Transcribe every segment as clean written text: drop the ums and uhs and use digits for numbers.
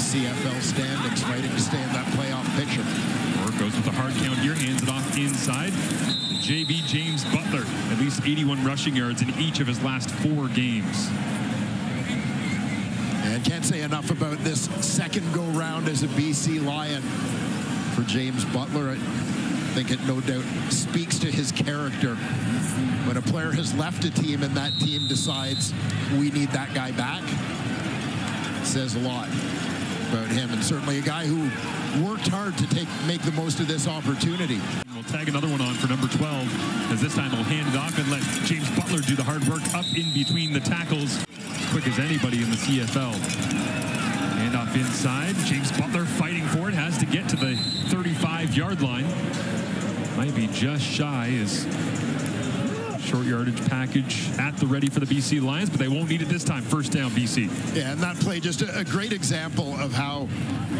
CFL standings, fighting to stay in that playoff picture. Rourke goes with the hard count here, hands it off inside. The JV James Butler, at least 81 rushing yards in each of his last 4 games. And can't say enough about this second go-round as a BC Lion for James Butler. I think it no doubt speaks to his character. When a player has left a team and that team decides we need that guy back, it says a lot about him, and certainly a guy who worked hard to make the most of this opportunity. We'll tag another one on for number 12, as this time we'll hand it off and let James Butler do the hard work up in between the tackles. Quick as anybody in the CFL. Hand off inside. James Butler fighting for it. Has to get to the 35-yard line. Might be just shy. His short yardage package at the ready for the BC Lions, but they won't need it this time. First down, BC. Yeah, and that play, just a great example of how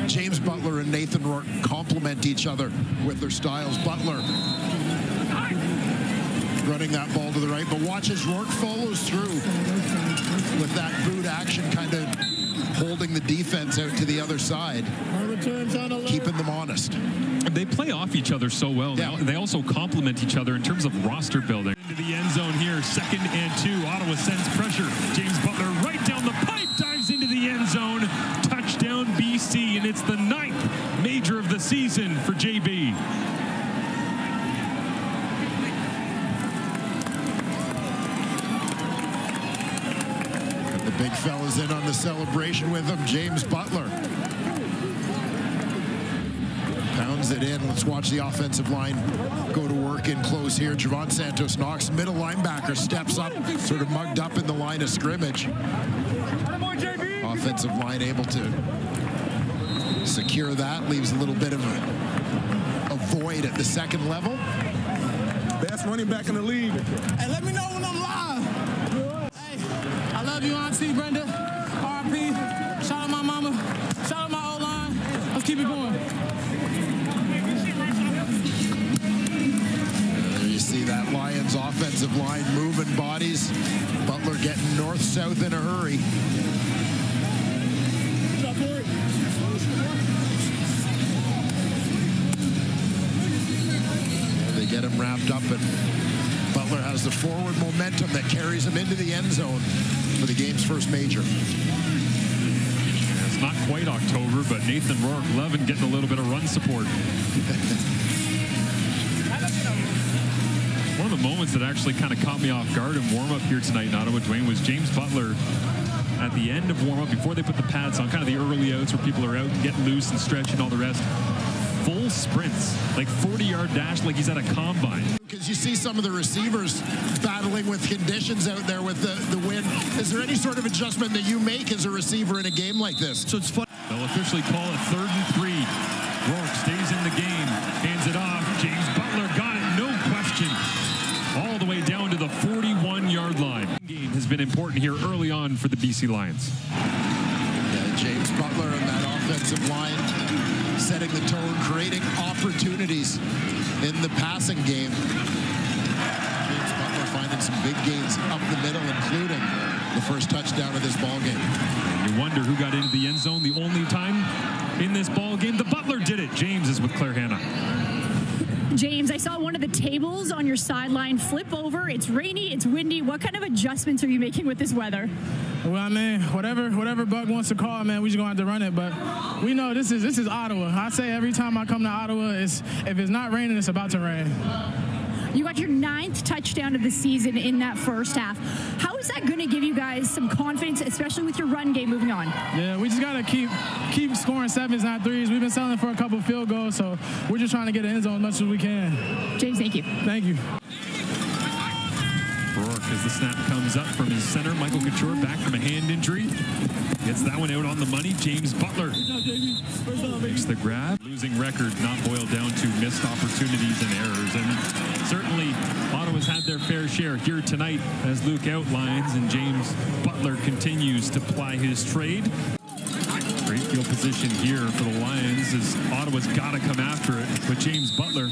James Butler and Nathan Rourke complement each other with their styles. Butler running that ball to the right, but watch as Rourke follows through with that boot action, kind of holding the defense out to the other side, keeping them honest. They play off each other so well. Yeah. They also complement each other in terms of roster building. Into the end zone here, 2nd and 2. Ottawa sends pressure. James Butler right down the pipe, dives into the end zone. Touchdown BC, and it's the 9th major of the season for JB. Big fella's in on the celebration with him. James Butler pounds it in. Let's watch the offensive line go to work in close here. Javon Santos Knox, middle linebacker, steps up, sort of mugged up in the line of scrimmage. Offensive line able to secure that. Leaves a little bit of a void at the second level. Best running back in the league. Hey, let me know when I'm live. I love you, Auntie Brenda. RP. Shout out my mama. Shout out my O-line. Let's keep it going. There you see that Lions offensive line moving bodies. Butler getting north-south in a hurry. They get him wrapped up, and Butler has the forward momentum that carries him into the end zone for the game's first major. It's not quite October, but Nathan Rourke loving getting a little bit of run support. One of the moments that actually kind of caught me off guard in warm-up here tonight in Ottawa, Dwayne, was James Butler at the end of warm-up, before they put the pads on, kind of the early outs where people are out and getting loose and stretch and all the rest. Full sprints, like 40-yard dash, like he's at a combine. Because you see some of the receivers battling with conditions out there with the wind. Is there any sort of adjustment that you make as a receiver in a game like this? So it's fun. They'll officially call it 3rd and 3. Rourke stays in the game, hands it off. James Butler got it, no question. All the way down to the 41-yard line. Game has been important here early on for the BC Lions. Yeah, James Butler and that offensive line setting the tone, creating opportunities in the passing game. James Butler finding some big gains up the middle, including the first touchdown of this ball game. And you wonder who got into the end zone the only time in this ball game. The Butler did it. James is with Claire Hanna. James, I saw one of the tables on your sideline flip over. It's rainy, it's windy. What kind of adjustments are you making with this weather? Well, I mean, whatever Buck wants to call, man, we just gonna have to run it. But we know this is Ottawa. I say every time I come to Ottawa, if it's not raining, it's about to rain. You got your 9th touchdown of the season in that first half. How is that going to give you guys some confidence, especially with your run game moving on? Yeah, we just got to keep scoring 7s, not 3s. We've been selling for a couple field goals, so we're just trying to get the end zone as much as we can. James, thank you. Thank you. Rourke, as the snap comes up from his center, Michael Couture back from a hand injury. Gets that one out on the money. James Butler makes the grab. Losing record not boiled down to missed opportunities and errors. And certainly Ottawa's had their fair share here tonight, as Luke outlines, and James Butler continues to ply his trade. Great field position here for the Lions, as Ottawa's got to come after it. But James Butler